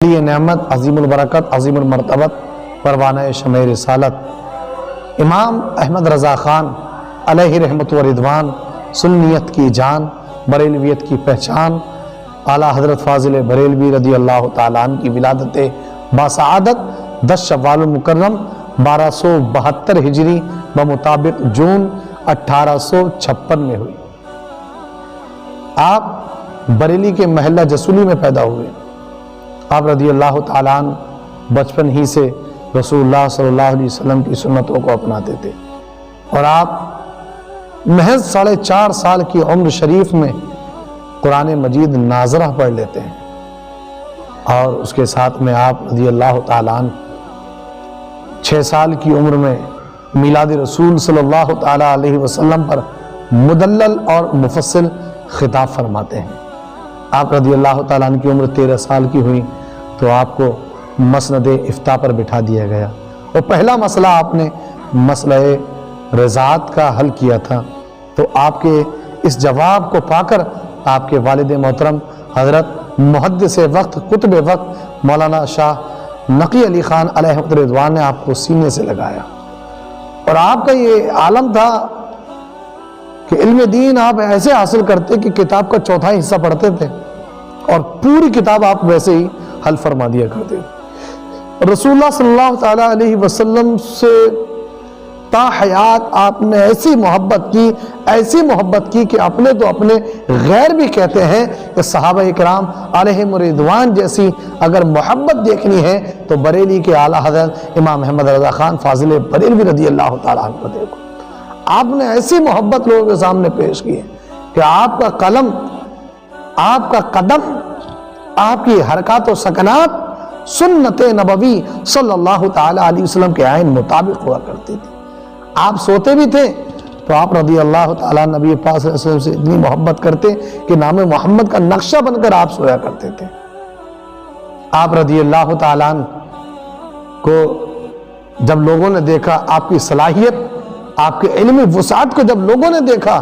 ولی نعمت، عظیم البرکت، عظیم المرتبت، پروانہ شمع رسالت امام احمد رضا خان علیہ رحمت و رضوان، سنیت کی جان، بریلویت کی پہچان، اعلیٰ حضرت فاضل بریلوی رضی اللہ تعالیٰ عنہ کی ولادت باسعادت 10 شوال المکرم 1272 ہجری بمطابق جون 1856 میں ہوئی۔ آپ بریلی کے محلہ جسولی میں پیدا ہوئے۔ آپ رضی اللہ تعالیٰ عنہ بچپن ہی سے رسول اللہ صلی اللہ علیہ وسلم کی سنتوں کو اپناتے تھے، اور آپ محض 4.5 سال کی عمر شریف میں قرآن مجید ناظرہ پڑھ لیتے ہیں، اور اس کے ساتھ میں آپ رضی اللہ تعالیٰ عنہ 6 سال کی عمر میں میلاد رسول صلی اللہ تعالیٰ علیہ وسلم پر مدلل اور مفصل خطاب فرماتے ہیں۔ آپ رضی اللہ تعالیٰ عنہ کی عمر 13 سال کی ہوئی تو آپ کو مسند افتاء پر بٹھا دیا گیا، اور پہلا مسئلہ آپ نے مسئلہ رضاعت کا حل کیا تھا۔ تو آپ کے اس جواب کو پا کر آپ کے والد محترم حضرت محدث وقت، قطب وقت مولانا شاہ نقی علی خان علیہ رضوان نے آپ کو سینے سے لگایا، اور آپ کا یہ عالم تھا کہ علم دین آپ ایسے حاصل کرتے کہ کتاب کا 1/4 حصہ پڑھتے تھے اور پوری کتاب آپ ویسے ہی حل فرما دیا کرتے تھے۔ رسول اللہ صلی اللہ تعالیٰ علیہ وسلم سے تا حیات آپ نے ایسی محبت کی کہ اپنے تو اپنے غیر بھی کہتے ہیں کہ صحابہ اکرام علیہم رضوان جیسی اگر محبت دیکھنی ہے تو بریلی کے اعلیٰ حضرت امام احمد رضا خان فاضل بریلوی رضی اللہ تعالیٰ عنہ کو دیکھو۔ آپ نے ایسی محبت لوگوں کے سامنے پیش کی ہے کہ آپ کا قلم، آپ کا قدم، آپ کی حرکات و سکنات سنت نبوی صلی اللہ تعالیٰ علیہ وسلم کے آئین مطابق ہوا کرتی تھی۔ آپ سوتے بھی تھے تو آپ رضی اللہ تعالیٰ نبی پاک صلی اللہ علیہ وسلم سے اتنی محبت کرتے کہ نام محمد کا نقشہ بن کر آپ سویا کرتے تھے۔ آپ رضی اللہ تعالیٰ کو جب لوگوں نے دیکھا، آپ کی صلاحیت، آپ کے علمی وسعت کو جب لوگوں نے دیکھا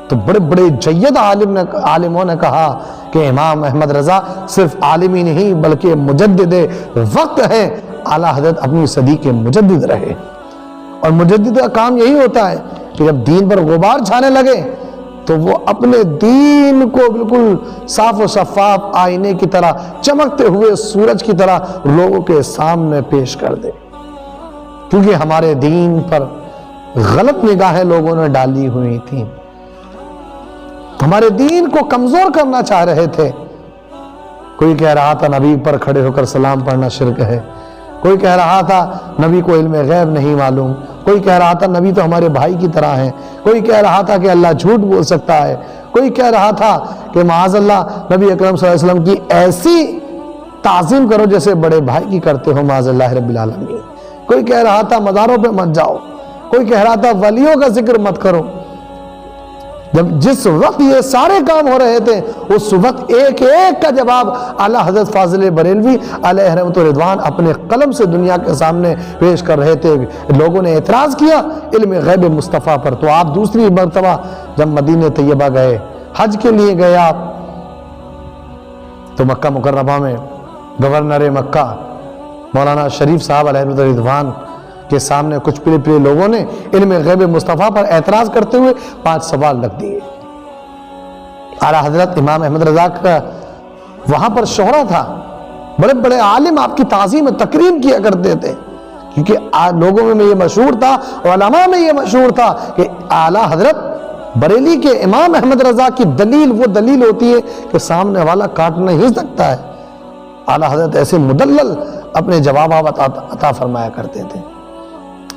تو بڑے بڑے جید عالموں نے کہا کہ امام احمد رضا صرف عالم ہی نہیں بلکہ مجدد وقت ہے، اعلیٰ حضرت اپنی صدی کے مجدد رہے۔ اور مجدد کا کام یہی ہوتا ہے کہ جب دین پر غبار چھانے لگے تو وہ اپنے دین کو بالکل صاف و شفاف آئینے کی طرح، چمکتے ہوئے سورج کی طرح لوگوں کے سامنے پیش کر دے، کیونکہ ہمارے دین پر غلط نگاہیں لوگوں نے ڈالی ہوئی تھیں، ہمارے دین کو کمزور کرنا چاہ رہے تھے۔ کوئی کہہ رہا تھا نبی پر کھڑے ہو کر سلام پڑھنا شرک ہے، کوئی کہہ رہا تھا نبی کو علم غیب نہیں معلوم، کوئی کہہ رہا تھا نبی تو ہمارے بھائی کی طرح ہیں، کوئی کہہ رہا تھا کہ اللہ جھوٹ بول سکتا ہے، کوئی کہہ رہا تھا کہ معاذ اللہ نبی اکرم صلی اللہ علیہ وسلم کی ایسی تعظیم کرو جیسے بڑے بھائی کی کرتے ہو معاذ اللہ رب العالمین، کوئی کہہ رہا تھا مزاروں پہ مت جاؤ، کوئی کہہ رہا تھا ولیوں کا ذکر مت کرو۔ جس وقت یہ سارے کام ہو رہے تھے اس وقت ایک ایک کا جواب اعلیٰ حضرت فاضل بریلوی علیہ رحمت رضوان اپنے قلم سے دنیا کے سامنے پیش کر رہے تھے۔ لوگوں نے اعتراض کیا علم غیب مصطفیٰ پر، تو آپ دوسری مرتبہ جب مدینہ طیبہ گئے، حج کے لیے گئے آپ، تو مکہ مکرمہ میں گورنر مکہ مولانا شریف صاحب علیہ رحمت رضوان کے سامنے کچھ پلے پلے لوگوں نے علم غیب مصطفیٰ پر اعتراض کرتے ہوئے 5 سوال رکھ دیے۔ اعلیٰ حضرت امام احمد رضا کا وہاں پر شہرہ تھا، بڑے بڑے عالم آپ کی تعظیم و تکریم کیا کرتے تھے، کیونکہ لوگوں میں یہ مشہور تھا، علماء میں یہ مشہور تھا کہ اعلیٰ حضرت بریلی کے امام احمد رضا کی دلیل وہ دلیل ہوتی ہے کہ سامنے والا کاٹ نہیں سکتا ہے۔ اعلیٰ حضرت ایسے مدلل اپنے جوابات عطا فرمایا کرتے تھے۔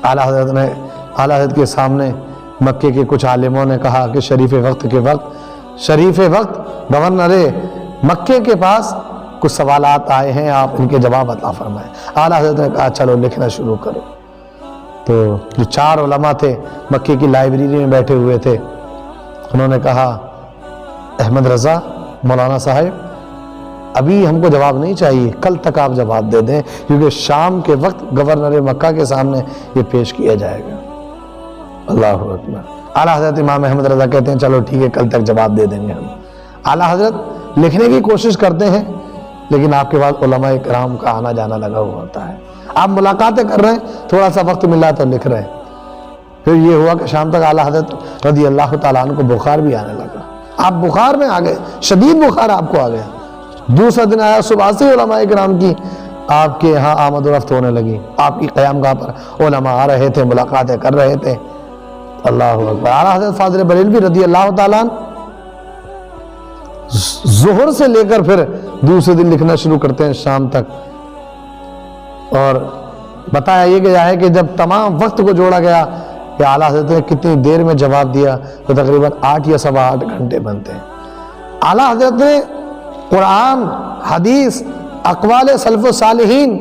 اعلیٰ حضرت کے سامنے مکے کے کچھ عالموں نے کہا کہ شریف وقت گورنر مکے کے پاس کچھ سوالات آئے ہیں، آپ ان کے جواب عطا فرمائیں۔ اعلیٰ حضرت نے کہا چلو لکھنا شروع کرو۔ تو جو 4 علماء تھے مکے کی لائبریری میں بیٹھے ہوئے تھے، انہوں نے کہا احمد رضا مولانا صاحب ابھی ہم کو جواب نہیں چاہیے، کل تک آپ جواب دے دیں، کیونکہ شام کے وقت گورنر مکہ کے سامنے یہ پیش کیا جائے گا۔ اللہ اکبر۔ اعلیٰ حضرت امام احمد رضا کہتے ہیں چلو ٹھیک ہے کل تک جواب دے دیں گے ہم۔ اعلیٰ حضرت لکھنے کی کوشش کرتے ہیں، لیکن آپ کے پاس علماء کرام کا آنا جانا لگا ہوا ہوتا ہے. آپ ملاقاتیں کر رہے ہیں، تھوڑا سا وقت ملا تو لکھ رہے ہیں. پھر یہ ہوا کہ شام تک اعلیٰ حضرت رضی اللہ تعالیٰ عنہ کو بخار بھی آنے لگا. آپ بخار میں آ گئے، شدید بخار آپ کو آ گیا. دوسرا دن آیا، صبح سے علماء کرام کی آپ کے یہاں آمد و رفت ہونے لگی. آپ کی قیام گاہ پر علماء آ رہے تھے، ملاقاتیں کر رہے تھے. اللہ اکبر. اعلیٰ حضرت فاضل بریلوی رضی اللہ تعالیٰ عنہ ظہر سے لے کر پھر دوسرے دن لکھنا شروع کرتے ہیں شام تک. اور بتایا یہ گیا ہے کہ جب تمام وقت کو جوڑا گیا کہ اعلیٰ حضرت نے کتنی دیر میں جواب دیا تو تقریباً 8 یا 8.25 گھنٹے بنتے ہیں. اعلیٰ حضرت نے قرآن، حدیث، اقوال سلف و صالحین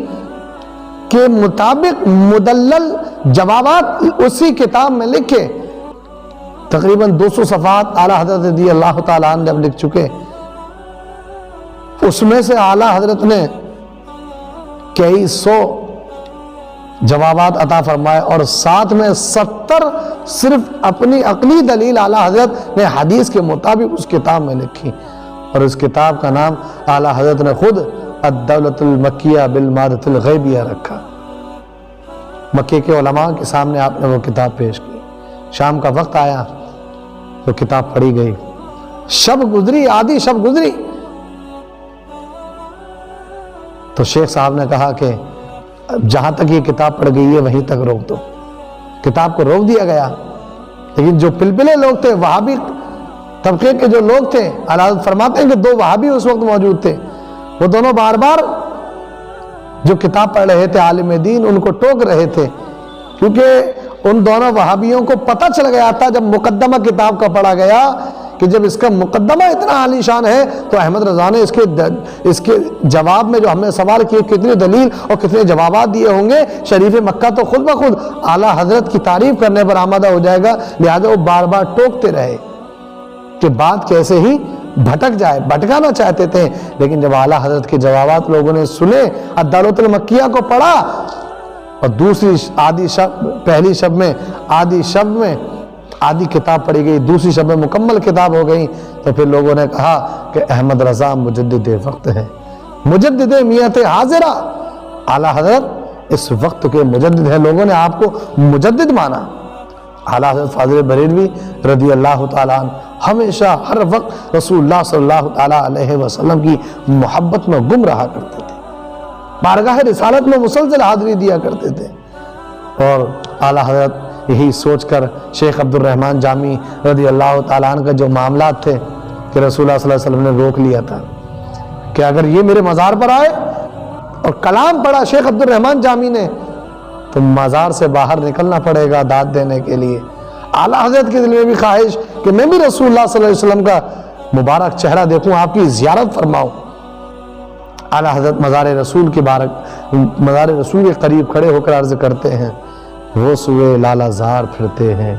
کے مطابق مدلل جوابات اسی کتاب میں لکھے. تقریباً 200 صفحات اعلیٰ حضرت رضی اللہ تعالیٰ عنہ جب لکھ چکے، اس میں سے اعلیٰ حضرت نے کئی 100 جوابات عطا فرمائے اور ساتھ میں 70 صرف اپنی عقلی دلیل اعلیٰ حضرت نے حدیث کے مطابق اس کتاب میں لکھی. اور اس کتاب کا نام اعلیٰ حضرت نے خود الدولۃ المکیہ بالمادۃ الغیبیہ رکھا. مکے کے علماء کے سامنے آپ نے وہ کتاب پیش کی. شام کا وقت آیا تو کتاب پڑھی گئی. شب گزری، آدھی شب گزری تو شیخ صاحب نے کہا کہ جہاں تک یہ کتاب پڑھ گئی ہے وہیں تک روک دو. کتاب کو روک دیا گیا. لیکن جو پلپلے لوگ تھے، وہابی طبقے کے جو لوگ تھے، اعلیٰ حضرت فرماتے ہیں کہ 2 وہابی اس وقت موجود تھے. وہ دونوں بار بار جو کتاب پڑھ رہے تھے عالم دین ان کو ٹوک رہے تھے، کیونکہ ان دونوں وہابیوں کو پتہ چل گیا تھا جب مقدمہ کتاب کا پڑھا گیا کہ جب اس کا مقدمہ اتنا عالی شان ہے تو احمد رضا نے اس کے جواب میں جو ہم نے سوال کیے کتنی دلیل اور کتنے جوابات دیے ہوں گے. شریف مکہ تو خود بخود اعلیٰ حضرت کی تعریف کرنے پر آمادہ ہو جائے گا. لہذا وہ بار بار ٹوکتے رہے کہ بات کیسے ہی بھٹک جائے. بھٹکانا چاہتے تھے، لیکن جب اعلیٰ حضرت کے جوابات لوگوں نے سنے، الدولۃ المکیہ کو پڑھا اور دوسری پہلی شب میں آدھی کتاب پڑھی گئی، دوسری شب میں مکمل کتاب ہو گئی، تو پھر لوگوں نے کہا کہ احمد رضا مجدد وقت ہے، مجدد میت حاضرہ. اعلیٰ حضرت اس وقت کے مجدد ہیں. لوگوں نے آپ کو مجدد مانا. اعلیٰ حضرت فاضل بریلوی رضی اللہ تعالیٰ عنہ ہمیشہ ہر وقت رسول اللہ صلی اللہ تعالیٰ علیہ وسلم کی محبت میں گم رہا کرتے تھے. بارگاہ رسالت میں مسلسل حاضری دیا کرتے تھے. اور اعلیٰ حضرت یہی سوچ کر شیخ عبد الرحمن جامی رضی اللہ تعالیٰ عنہ کا جو معاملات تھے کہ رسول اللہ صلی اللہ علیہ وسلم نے روک لیا تھا کہ اگر یہ میرے مزار پر آئے اور کلام پڑھا شیخ عبد الرحمن جامی نے تو مزار سے باہر نکلنا پڑے گا داد دینے کے لیے. اعلیٰ حضرت کے دل میں بھی خواہش کہ میں بھی رسول اللہ صلی اللہ علیہ وسلم کا مبارک چہرہ دیکھوں، آپ کی زیارت فرماؤں. اعلیٰ حضرت مزار رسول کے قریب کھڑے ہو کر عرض کرتے ہیں، وہ سوئے لالا زار پھرتے ہیں،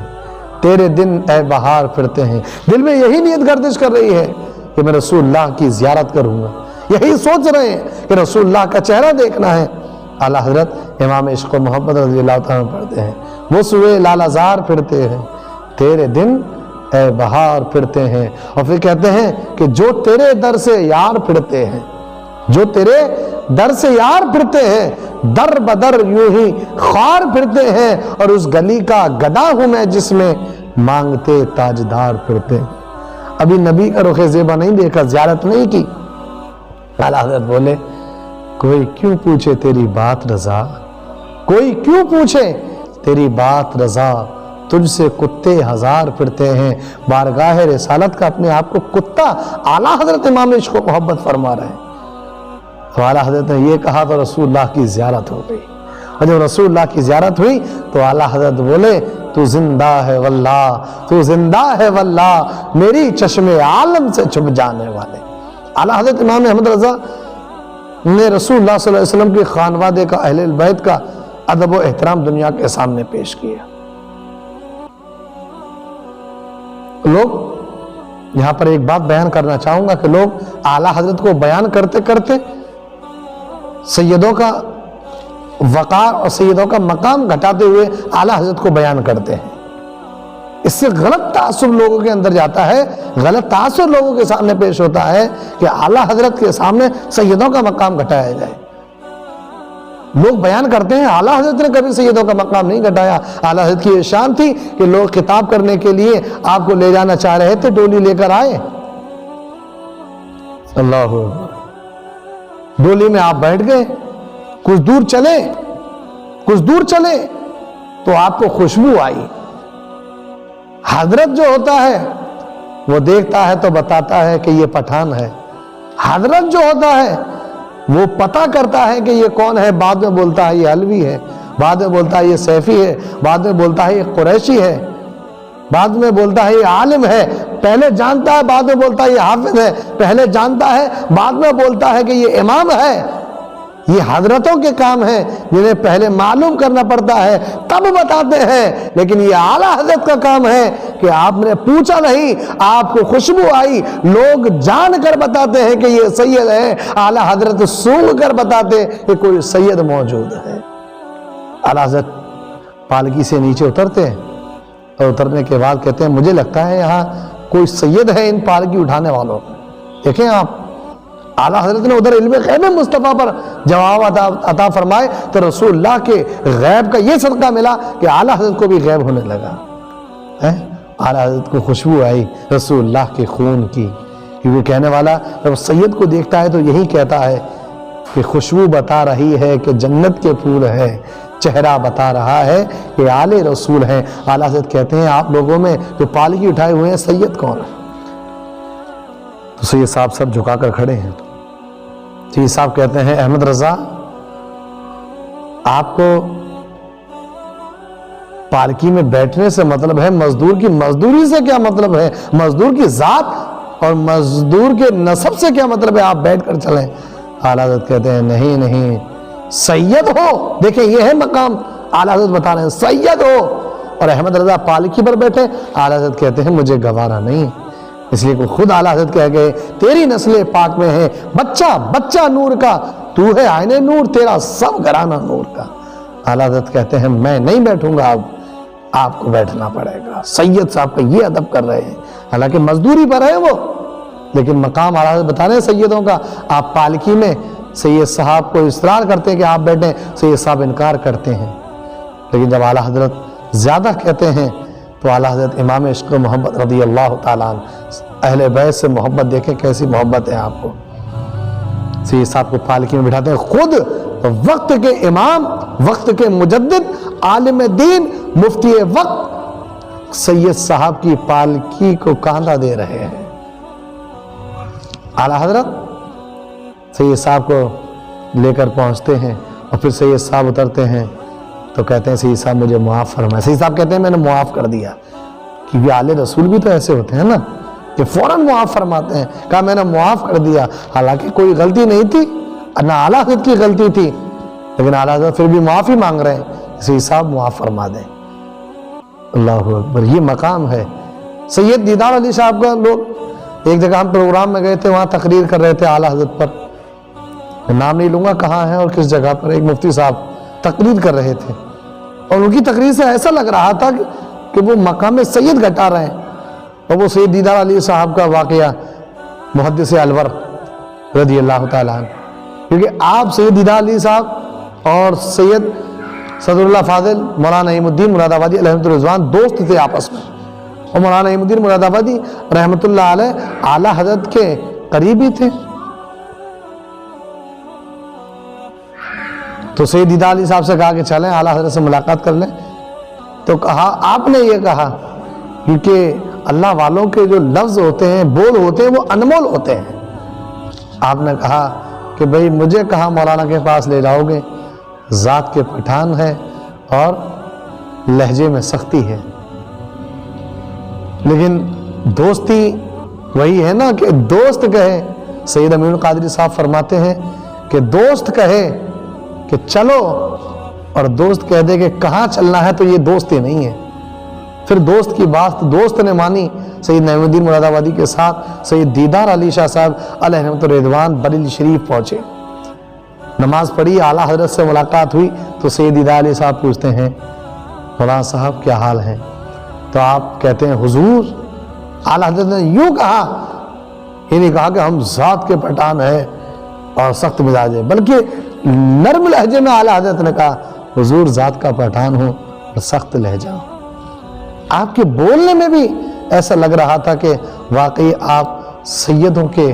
تیرے دن اے بہار پھرتے ہیں. دل میں یہی نیت گردش کر رہی ہے کہ میں رسول اللہ کی زیارت کروں گا. یہی سوچ رہے ہیں کہ رسول اللہ کا چہرہ دیکھنا ہے. اعلیٰ حضرت امام عشق و محبت رضی اللہ تعالیٰ پڑھتے ہیں، وہ سوئے لالا زار پھرتے ہیں، تیرے دن اے بہار پھرتے ہیں. اور پھر کہتے ہیں کہ جو تیرے در سے یار پھرتے ہیں، جو تیرے در سے یار پھرتے ہیں، در بدر یوں ہی خوار پھرتے ہیں. اور اس گلی کا گدا ہوں میں جس میں مانگتے تاجدار پھرتے ہیں. ابھی نبی کا رخ زیبا نہیں دیکھا، زیارت نہیں کی. اعلیٰ حضرت بولے، کوئی کیوں پوچھے تیری بات رضا، کوئی کیوں پوچھے تیری بات رضا، تجھ سے کتے ہزار پھرتے ہیں. بارگاہ رسالت کا اپنے آپ کو کتا اعلیٰ حضرت امام عشق و محبت فرما رہے ہیں. تو اعلیٰ حضرت نے یہ کہا تو رسول اللہ کی زیارت ہو گئی. اور جب رسول اللہ کی زیارت ہوئی تو اعلیٰ حضرت بولے، تو زندہ ہے واللہ، تو زندہ ہے واللہ، میری چشم عالم سے چھپ جانے والے. اعلیٰ حضرت امام احمد رضا نے رسول اللہ صلی اللہ علیہ وسلم کے خانوادے کا، اہل البیت کا ادب و احترام دنیا کے سامنے پیش کیا. لوگ یہاں پر ایک بات بیان کرنا چاہوں گا کہ لوگ اعلیٰ حضرت کو بیان کرتے کرتے سیدوں کا وقار اور سیدوں کا مقام گھٹاتے ہوئے اعلیٰ حضرت کو بیان کرتے ہیں. اس سے غلط تعصب لوگوں کے اندر جاتا ہے، غلط تعصب لوگوں کے سامنے پیش ہوتا ہے کہ اعلیٰ حضرت کے سامنے سیدوں کا مقام گھٹایا جائے۔ لوگ بیان کرتے ہیں اعلیٰ حضرت نے کبھی سیدوں کا مقام نہیں گھٹایا، اعلیٰ حضرت کی یہ شان تھی کہ لوگ خطاب کرنے کے لیے آپ کو لے جانا چاہ رہے تھے، ڈولی لے کر آئے، اللہ اکبر، ڈولی میں آپ بیٹھ گئے، کچھ دور چلے تو آپ کو خوشبو آئی۔ حضرت جو ہوتا ہے وہ دیکھتا ہے تو بتاتا ہے کہ یہ پٹھان ہے، حضرت جو ہوتا ہے وہ پتہ کرتا ہے کہ یہ کون ہے، بعد میں بولتا ہے یہ علوی ہے، بعد میں بولتا ہے یہ سیفی ہے، بعد میں بولتا ہے یہ قریشی ہے، بعد میں بولتا ہے یہ عالم ہے، پہلے جانتا ہے بعد میں بولتا ہے یہ حافظ ہے، پہلے جانتا ہے بعد میں بولتا ہے کہ یہ امام ہے۔ یہ حضرتوں کے کام ہیں جنہیں پہلے معلوم کرنا پڑتا ہے تب بتاتے ہیں، لیکن یہ اعلیٰ حضرت کا کام ہے کہ آپ نے پوچھا نہیں، آپ کو خوشبو آئی، لوگ جان کر بتاتے ہیں کہ یہ سید ہے، اعلیٰ حضرت سونگھ کر بتاتے کہ کوئی سید موجود ہے۔ اعلیٰ حضرت پالکی سے نیچے اترتے ہیں اور اترنے کے بعد کہتے ہیں مجھے لگتا ہے یہاں کوئی سید ہے ان پالکی اٹھانے والوں۔ دیکھیں آپ، اعلیٰ حضرت نے ادھر علم غیب مصطفیٰ پر جواب عطا فرمائے تو رسول اللہ کے غیب کا یہ صدقہ ملا کہ اعلیٰ حضرت کو بھی غیب ہونے لگا۔ اعلیٰ حضرت کو خوشبو آئی رسول اللہ کے خون کی، کیونکہ کہنے والا جب سید کو دیکھتا ہے تو یہی کہتا ہے کہ خوشبو بتا رہی ہے کہ جنت کے پھول ہے، چہرہ بتا رہا ہے کہ آل رسول ہیں۔ اعلیٰ حضرت کہتے ہیں آپ لوگوں میں جو پالکی اٹھائے ہوئے ہیں سید کون ہے؟ تو سید صاحب سر جھکا کر کھڑے ہیں۔ سید صاحب کہتے ہیں احمد رضا، آپ کو پالکی میں بیٹھنے سے مطلب ہے مزدور کی مزدوری سے کیا مطلب ہے؟ مزدور کی ذات اور مزدور کے نسب سے کیا مطلب ہے؟ آپ بیٹھ کر چلیں۔ اعلیٰ حضرت کہتے ہیں نہیں، سید ہو، دیکھیں یہ ہے مقام، اعلیٰ حضرت بتا رہے ہیں سید ہو، اور احمد رضا پالکی پر بیٹھے۔ اعلیٰ حضرت کہتے ہیں مجھے گوارا نہیں، اس لیے کہ خود اعلیٰ حضرت کہہ گئے تیری نسل پاک میں ہے بچہ نور کا، تو ہے آئین نور، تیرا سب گھرانہ نور کا۔ اعلیٰ حضرت کہتے ہیں میں نہیں بیٹھوں گا، اب آپ کو بیٹھنا پڑے گا۔ سید صاحب کا یہ ادب کر رہے ہیں، حالانکہ مزدوری پر ہے وہ، لیکن مقام اعلیٰ حضرت بتا رہے ہیں سیدوں کا۔ آپ پالکی میں سید صاحب کو اصرار کرتے ہیں کہ آپ بیٹھیں، سید صاحب انکار کرتے ہیں، لیکن جب اعلیٰ حضرت زیادہ کہتے ہیں تو اعلیٰ حضرت امام عشق و محبت رضی اللہ تعالیٰ عنہ، اہل بیت سے محبت دیکھیں کیسی محبت ہے آپ کو، سید صاحب کو پالکی میں بٹھاتے ہیں۔ خود وقت کے امام، وقت کے مجدد، عالم دین، مفتی وقت سید صاحب کی پالکی کو کاندھا دے رہے ہیں۔ اعلیٰ حضرت سید صاحب کو لے کر پہنچتے ہیں اور پھر سید صاحب اترتے ہیں تو کہتے ہیں سید صاحب مجھے معاف فرمائے۔ سید صاحب کہتے ہیں میں نے معاف کر دیا، کیونکہ آل رسول بھی تو ایسے ہوتے ہیں نا کہ فوراً معاف فرماتے ہیں۔ کہا میں نے معاف کر دیا، حالانکہ کوئی غلطی نہیں تھی، نہ اعلیٰ حضرت کی غلطی تھی، لیکن اعلیٰ حضرت پھر بھی معافی مانگ رہے ہیں، سید صاحب معاف فرما دیں۔ اللہ اکبر، یہ مقام ہے سید دیدار علی صاحب کا۔ لوگ ایک جگہ ہم پروگرام میں گئے تھے، وہاں تقریر کر رہے تھے اعلیٰ حضرت پر، میں نام نہیں لوں گا کہاں ہے اور کس جگہ پر، ایک مفتی صاحب تقریر کر رہے تھے اور ان کی تقریر سے ایسا لگ رہا تھا کہ وہ مقام سید گھٹا رہے ہیں، اور وہ سید دیدار علی صاحب کا واقعہ محدث الور رضی اللہ تعالیٰ عنہ، کیونکہ آپ سید دیدار علی صاحب اور سید صدر اللہ فاضل مولانا نعیم الدین مراد آبادی علیہ الرضوان دوست تھے آپس میں، اور مولانا نعیم الدین مراد آبادی رحمۃ اللہ علیہ اعلیٰ حضرت کے قریبی تھے۔ تو سید دیدار علی صاحب سے کہا کہ چلیں اعلیٰ حضرت سے ملاقات کر لیں، تو کہا آپ نے یہ کہا، کیونکہ اللہ والوں کے جو لفظ ہوتے ہیں، بول ہوتے ہیں، وہ انمول ہوتے ہیں۔ آپ نے کہا کہ بھئی مجھے کہاں مولانا کے پاس لے جاؤ گے، ذات کے پٹھان ہے اور لہجے میں سختی ہے، لیکن دوستی وہی ہے نا کہ دوست کہے۔ سید امین القادری صاحب فرماتے ہیں کہ دوست کہے کہ چلو اور دوست کہہ دے کہ کہاں چلنا ہے، تو یہ دوستی نہیں ہے۔ پھر دوست کی بات دوست نے مانی، سید نعیم الدین مراد آبادی کے ساتھ سید دیدار علی شاہ صاحب علیہ رحمۃ الرضوان بریلی شریف پہنچے، نماز پڑھی، اعلیٰ حضرت سے ملاقات ہوئی تو سید دیدار علی صاحب پوچھتے ہیں مولانا صاحب کیا حال ہے؟ تو آپ کہتے ہیں حضور اعلیٰ حضرت نے یوں کہا، یہ نہیں کہا کہ ہم ذات کے پٹھان ہیں اور سخت مزاج ہے، بلکہ نرم لہجے میں اعلیٰ حضرت نے کہا حضور ذات کا پٹھان ہوں اور سخت لہجہ ہوں۔ آپ کے بولنے میں بھی ایسا لگ رہا تھا کہ واقعی آپ سیدوں کے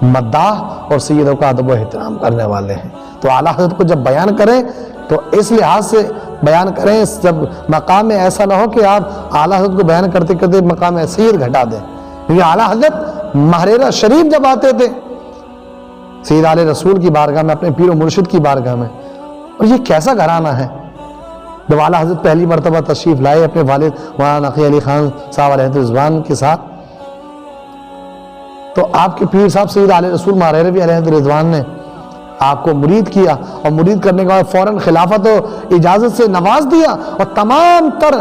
مداح اور سیدوں کا ادب و احترام کرنے والے ہیں۔ تو اعلیٰ حضرت کو جب بیان کریں تو اس لحاظ سے بیان کریں، جب مقام میں ایسا نہ ہو کہ آپ اعلیٰ حضرت کو بیان کرتے کرتے مقام سید گھٹا دیں، کیونکہ اعلیٰ حضرت محررہ شریف جب آتے تھے سید علیہ رسول کی بارگاہ میں، اپنے پیر و مرشد کی بارگاہ میں، اور یہ کیسا گھرانہ ہے، جب اعلیٰ حضرت پہلی مرتبہ تشریف لائے اپنے والد مولانا نقی علی خان صاحب علیہ رضوان کے ساتھ، تو آپ کے پیر صاحب سید علیہ رسول مہرروی علیہ رضوان نے آپ کو مرید کیا، اور مرید کرنے کے بعد فوراً خلافت و اجازت سے نواز دیا، اور تمام تر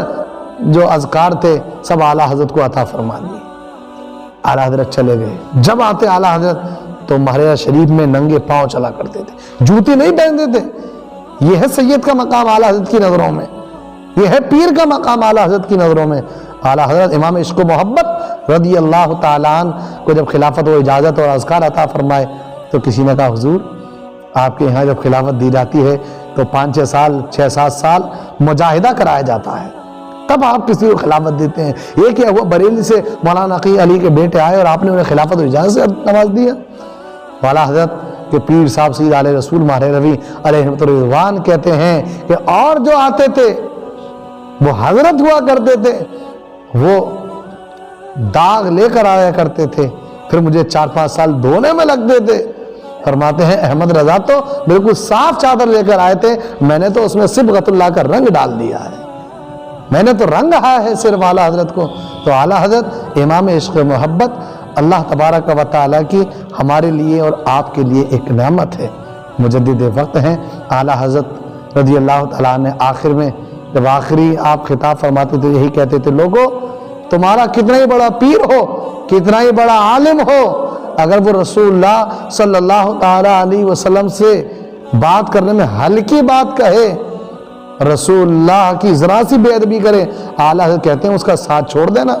جو اذکار تھے سب اعلیٰ حضرت کو عطا فرما دیے۔ اعلیٰ حضرت چلے گئے، جب آتے اعلیٰ حضرت تو محررہ شریف میں ننگے پاؤں چلا کرتے تھے، جوتے نہیں پہنتے تھے۔ یہ ہے سید کا مقام اعلیٰ حضرت کی نظروں میں، یہ ہے پیر کا مقام اعلیٰ حضرت کی نظروں میں۔ اعلیٰ حضرت امام عشق و محبت رضی اللہ تعالیٰ عنہ کو جب خلافت و اجازت اور اذکار عطا فرمائے تو کسی نے کہا حضور آپ کے یہاں جب خلافت دی جاتی ہے تو 5-6 سال 6-7 سال مجاہدہ کرایا جاتا ہے، تب آپ کسی کو خلافت دیتے ہیں۔ یہ کیا ہوا بریلی سے مولانا نقی علی کے بیٹے آئے اور آپ نے انہیں خلافت و اجازت سے نواز دیا؟ اعلیٰ حضرت کہ پیر صاحب سید علیہ رسول مہرروی علیہ رضوان کہتے ہیں کہ اور جو آتے تھے وہ حضرت ہوا کرتے تھے، وہ داغ لے کر آیا کرتے تھے، پھر مجھے 4-5 سال دھونے میں لگتے تھے۔ فرماتے ہیں احمد رضا تو بالکل صاف چادر لے کر آئے تھے، میں نے تو اس میں صبغۃ اللہ کا رنگ ڈال دیا ہے، میں نے تو رنگ رہا ہے صرف اعلیٰ حضرت کو۔ تو اعلیٰ حضرت امام عشق و محبت اللہ تبارک و تعالیٰ کی ہمارے لیے اور آپ کے لیے ایک نعمت ہے، مجدد وقت ہیں۔ اعلیٰ حضرت رضی اللہ تعالیٰ نے آخر میں جب آخری آپ خطاب فرماتے تھے یہی کہتے تھے، لوگو تمہارا کتنا ہی بڑا پیر ہو، کتنا ہی بڑا عالم ہو، اگر وہ رسول اللہ صلی اللہ تعالیٰ علیہ وسلم سے بات کرنے میں ہلکی بات کہے، رسول اللہ کی ذرا سی بے ادبی کرے، اعلیٰ حضرت کہتے ہیں اس کا ساتھ چھوڑ دینا۔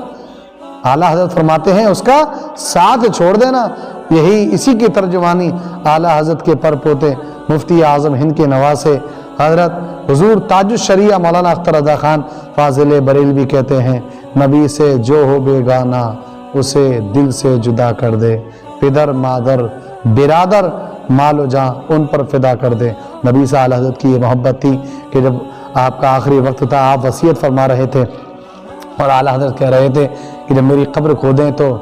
اعلیٰ حضرت فرماتے ہیں اس کا ساتھ چھوڑ دینا۔ یہی اسی کی ترجمانی اعلیٰ حضرت کے پر پوتے مفتی اعظم ہند کے نواسے حضرت حضور تاج الشریعہ مولانا اختر رضا خان فاضل بریلوی کہتے ہیں، نبی سے جو ہو بیگانہ اسے دل سے جدا کر دے، پدر مادر برادر مال و جاں ان پر فدا کر دے۔ نبی سے اعلیٰ حضرت کی یہ محبت تھی کہ جب آپ کا آخری وقت تھا آپ وصیت فرما رہے تھے اور اعلیٰ حضرت کہہ رہے تھے کہ جب میری قبر کھودیں تو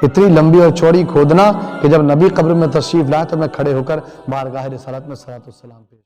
اتنی لمبی اور چوڑی کھودنا کہ جب نبی قبر میں تشریف لائے تو میں کھڑے ہو کر بارگاہ رسالت میں صلاۃ والسلام پیش